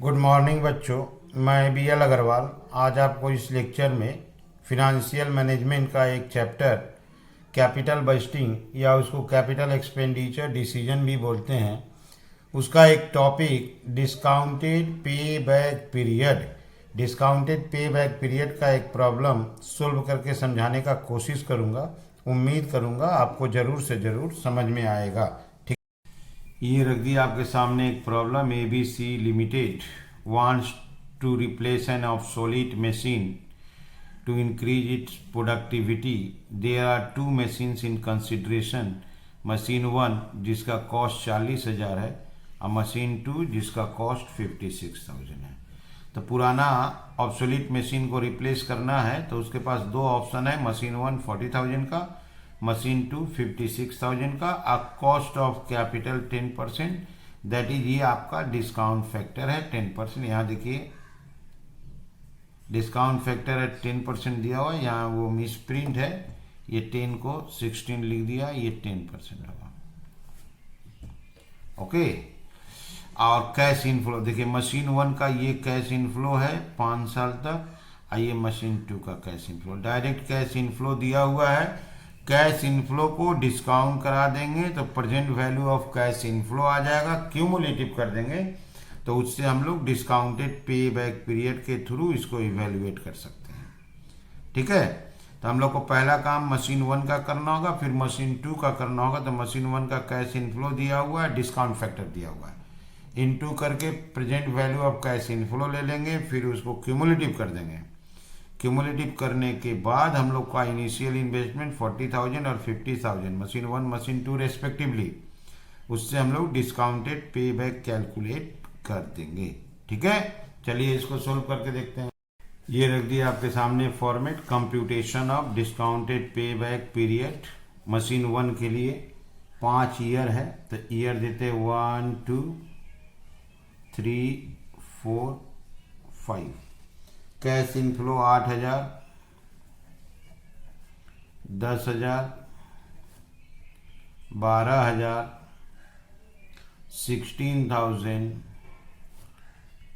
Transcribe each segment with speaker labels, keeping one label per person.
Speaker 1: Good morning बच्चों। मैं B L Agarwal आज आपको इस लेक्चर में फिनंशियल मैनेजमेंट का एक चैप्टर कैपिटल बजटिंग या उसको कैपिटल एक्सपेंडिचर डिसीजन भी बोलते हैं, उसका एक topic discounted pay back period का एक प्रॉब्लम सोल्व करके समझाने का कोशिश करूँगा। उम्मीद करूँगा आपको ज़रूर से ज़रूर समझ में आएगा। ठीक, ये रख दिया आपके सामने एक problem. ABC limited wants to replace an obsolete machine to increase its productivity. There are two machines in consideration. Machine 1 जिसका कॉस्ट 40,000 है और मशीन 2 जिसका कॉस्ट 56,000 है। तो पुराना ऑब्सोलीट मशीन को रिप्लेस करना है तो उसके पास दो ऑप्शन है, मशीन 1 40,000 का, मशीन 2 56,000 का। आ cost of capital 10%, that is ये आपका डिस्काउंट फैक्टर है 10%। यहाँ देखिए डिस्काउंट फैक्टर है 10% दिया हुआ है, यहाँ वो मिस प्रिंट है, ये 10 को 16 लिख दिया, ये 10% होगा। ओके, और कैश इनफ्लो देखिए मशीन 1 का ये कैश इनफ्लो है 5 साल तक, और ये मशीन 2 का cash inflow, direct cash inflow दिया हुआ है। कैश इनफ्लो को डिस्काउंट करा देंगे तो present value of cash inflow आ जाएगा, क्यूमुलेटिव कर देंगे तो उससे हम लोग डिस्काउंटेड पे बैक पीरियड के थ्रू इसको इवेल्युएट कर सकते हैं। ठीक है, तो हम लोग को पहला काम मशीन 1 का करना होगा, फिर मशीन 2 का करना होगा। तो मशीन 1 का कैश इनफ्लो दिया हुआ है, डिस्काउंट फैक्टर दिया हुआ है, इनटू करके present value of cash inflow ले लेंगे, फिर उसको क्यूमुलेटिव कर देंगे। क्यूमुलेटिव करने के बाद हम लोग का इनिशियल इन्वेस्टमेंट 40,000 और 50,000 मशीन 1 मशीन 2 रेस्पेक्टिवली, उससे हम लोग डिस्काउंटेड पे बैक कैलकुलेट कर देंगे। ठीक है, चलिए इसको सोल्व करके देखते हैं। ये रख दिया आपके सामने format, computation of discounted pay back period. Machine 1 के लिए 5 ईयर है तो ईयर देते 1 2 3 4 5। Cash inflow 8,000, 10,000, 12,000, 16,000,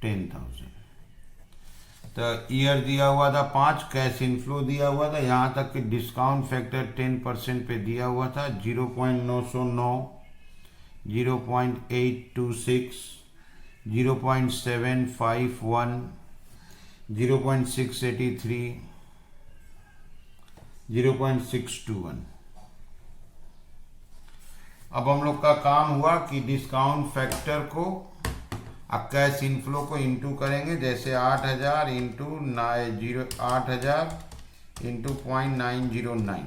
Speaker 1: 10,000। तो ईयर दिया हुआ था 5, कैश इनफ्लो दिया हुआ था, यहाँ तक कि डिस्काउंट फैक्टर 10% पे दिया हुआ था 0.909, 0.826, 0.751, 0.683, 0.621। अब हम लोग का काम हुआ कि डिस्काउंट फैक्टर को अब कैश इनफ्लो को इंटू करेंगे, जैसे 8,000 इंटू 8,000 इंटू 0.909,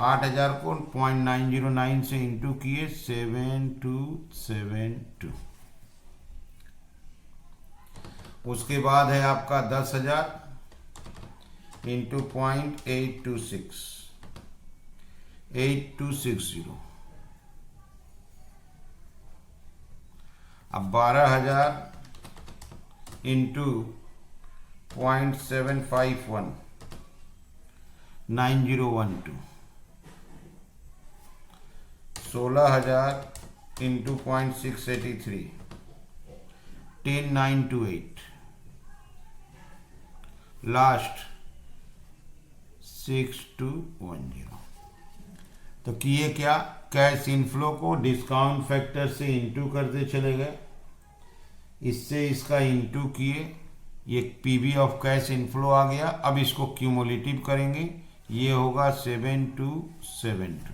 Speaker 1: 8,000 को 0.909 से इंटू किए 7272। उसके बाद है आपका 10,000 इंटू 0.826, 8260। अब 12,000 इंटू 0.751, 9012। 16,000 इंटू 0.683, 10,928। लास्ट 6210। तो किए क्या, कैश इनफ्लो को डिस्काउंट फैक्टर से इंटू करते चले गए, इससे इसका इंटू किए, ये पीवी ऑफ कैश इनफ्लो आ गया। अब इसको क्यूमुलेटिव करेंगे, ये होगा 7272।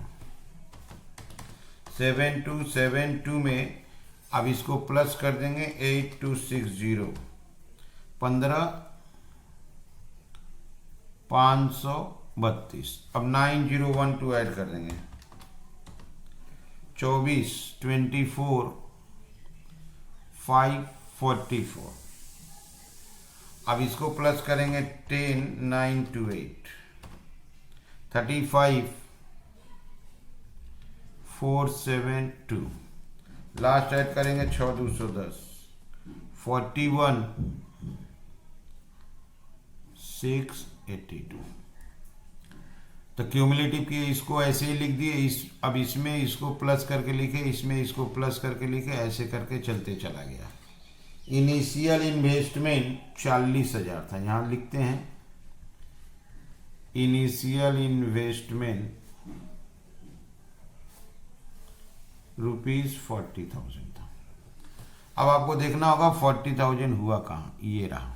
Speaker 1: 7272 में अब इसको प्लस कर देंगे 8260, 15,532। अब 9012 ऐड कर देंगे, 24 24 544। अब इसको प्लस करेंगे 10,928, 35 472। लास्ट ऐड करेंगे 6,210, 41 682। तो क्यूमुलेटिव की इसको ऐसे ही लिख दिए, अब इसमें इसको प्लस करके लिखे, इसमें इसको प्लस करके लिखे, ऐसे करके चलते चला गया। इनिशियल इन्वेस्टमेंट 40,000 था, यहां लिखते हैं इनिशियल इन्वेस्टमेंट ₹40,000 था। अब आपको देखना होगा 40,000 हुआ कहाँ, ये रहा,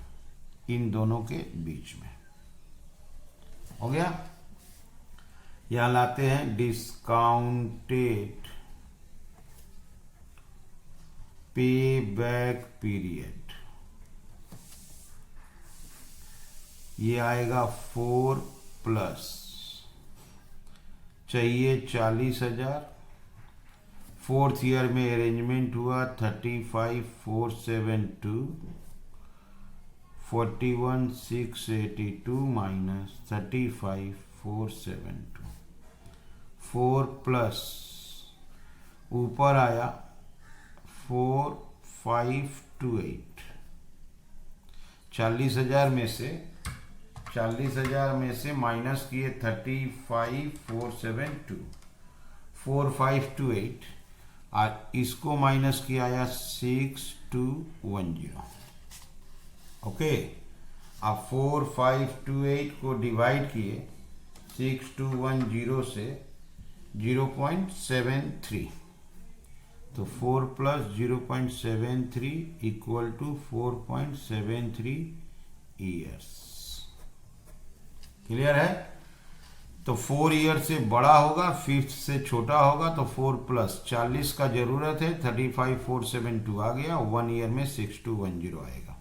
Speaker 1: इन दोनों के बीच में। हो गया। यहां लाते हैं डिस्काउंटेड पे बैक पीरियड, ये आएगा 4 प्लस चाहिए 40,000, फोर्थ ईयर में अरेंजमेंट हुआ 35,472, 41,682 माइनस 35,472, 4 प्लस ऊपर आया 4,528, 40,000 में से माइनस किए 35,472, 4,528 और इसको माइनस किया आया 6,210। ओके, अब 4,528 को डिवाइड किए 6,210 से 0.73, तो 4 plus 0.73 equal to 4.73 years. Clear है? तो 4 ईयर से बड़ा होगा, 5th से छोटा होगा, तो 4 प्लस 40 का जरूरत है, 35,472 आ गया, 1 ईयर में 6,210 आएगा।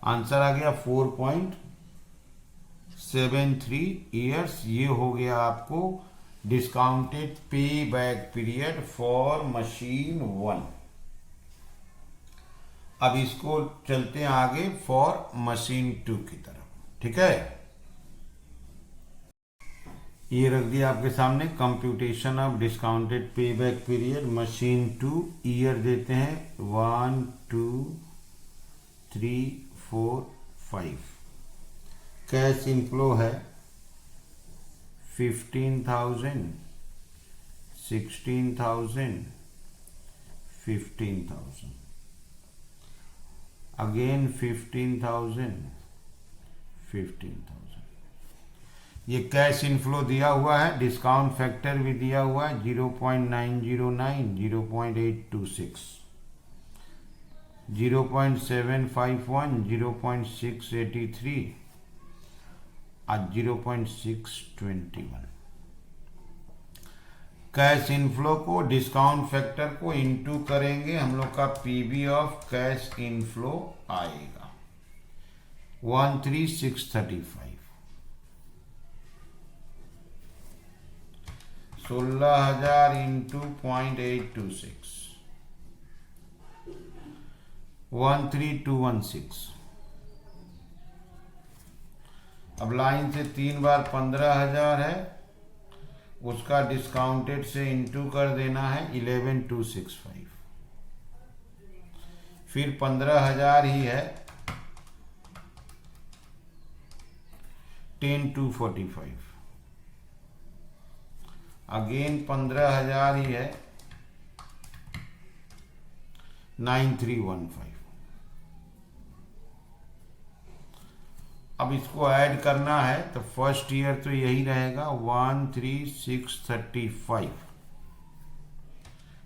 Speaker 1: आंसर आ गया 4.73 ईयर्स। ये हो गया आपको discounted pay back period for machine 1। अब इसको चलते हैं आगे फॉर मशीन 2 की तरफ। ठीक है, ये रख दिया आपके सामने computation of discounted pay back period machine 2। Year देते हैं 1 2 3 4 5। कैश इनफ्लो है 15,000, 16,000, 15,000, अगेन 15,000, 15,000। ये कैश इनफ्लो दिया हुआ है, डिस्काउंट फैक्टर भी दिया हुआ है 0.909, 0.826, 0.751, 0.683 और 0.621। कैश इनफ्लो को डिस्काउंट फैक्टर को इनटू करेंगे, हम लोग का पीबी ऑफ कैश इनफ्लो आएगा 13,635। 16,000 इंटू 0.826, 13,216। अब लाइन से 3 बार 15,000 है, उसका डिस्काउंटेड से इंटू कर देना है 11,265, फिर 15,000 ही है 10,245, अगेन 15,000 ही है 9,315। अब इसको ऐड करना है तो फर्स्ट ईयर तो यही रहेगा 13,635,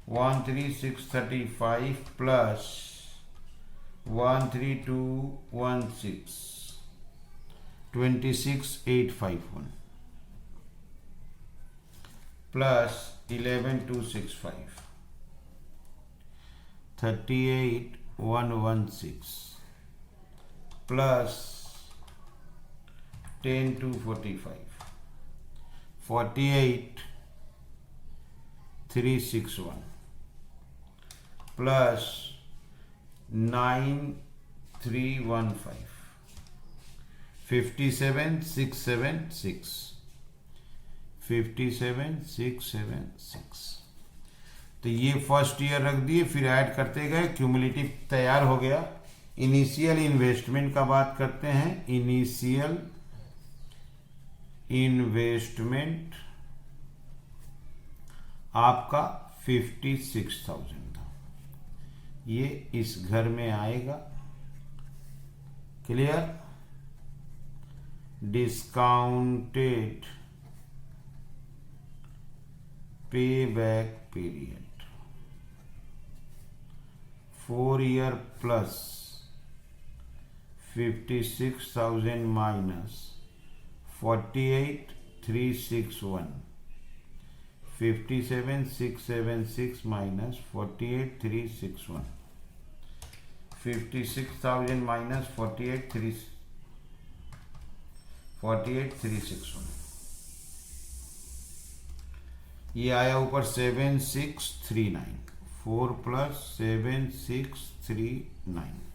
Speaker 1: 13,635 प्लस 13,216, 26,851 प्लस 11,265, 38,116 प्लस 10,245, 48,361 प्लस 9,315, 57,676, 57,676। तो ये फर्स्ट ईयर रख दिए, फिर ऐड करते गए, क्यूमुलेटिव तैयार हो गया। इनिशियल इन्वेस्टमेंट का बात करते हैं। इनिशियल इन्वेस्टमेंट आपका 56,000 था, ये इस घर में आएगा। Clear. Discounted pay back period 4 year plus 56,000 minus 48,361 57,676 minus 48,361 56,000 minus 48,361 ये आया ऊपर 7639 4 प्लस 7639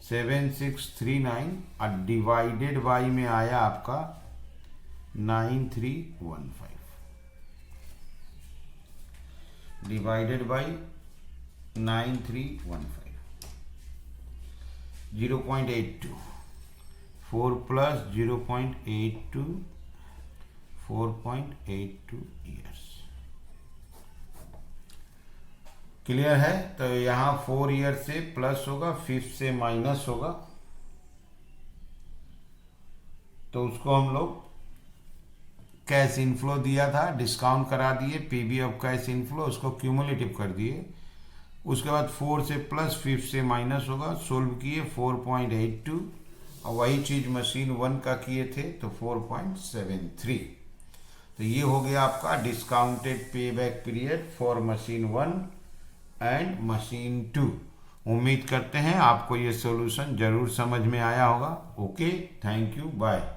Speaker 1: 7639 और डिवाइडेड बाई में आया आपका 9315 divided by 9315 0.82 4 plus 0.82 4.82 years. Clear है। तो यहाँ 4 ईयर से प्लस होगा, 5 से माइनस होगा, तो उसको हम लोग कैश इनफ्लो दिया था, डिस्काउंट करा दिए, पीबी ऑफ कैश इनफ्लो उसको क्यूमुलेटिव कर दिए। उसके बाद 4 से प्लस 5 से माइनस होगा, सोल्व किए 4.82 और वही चीज मशीन 1 का किए थे तो 4.73। तो ये हो गया आपका discounted pay back period for machine 1 and machine 2। उम्मीद करते हैं आपको ये सॉल्यूशन जरूर समझ में आया होगा। Okay, thank you, bye.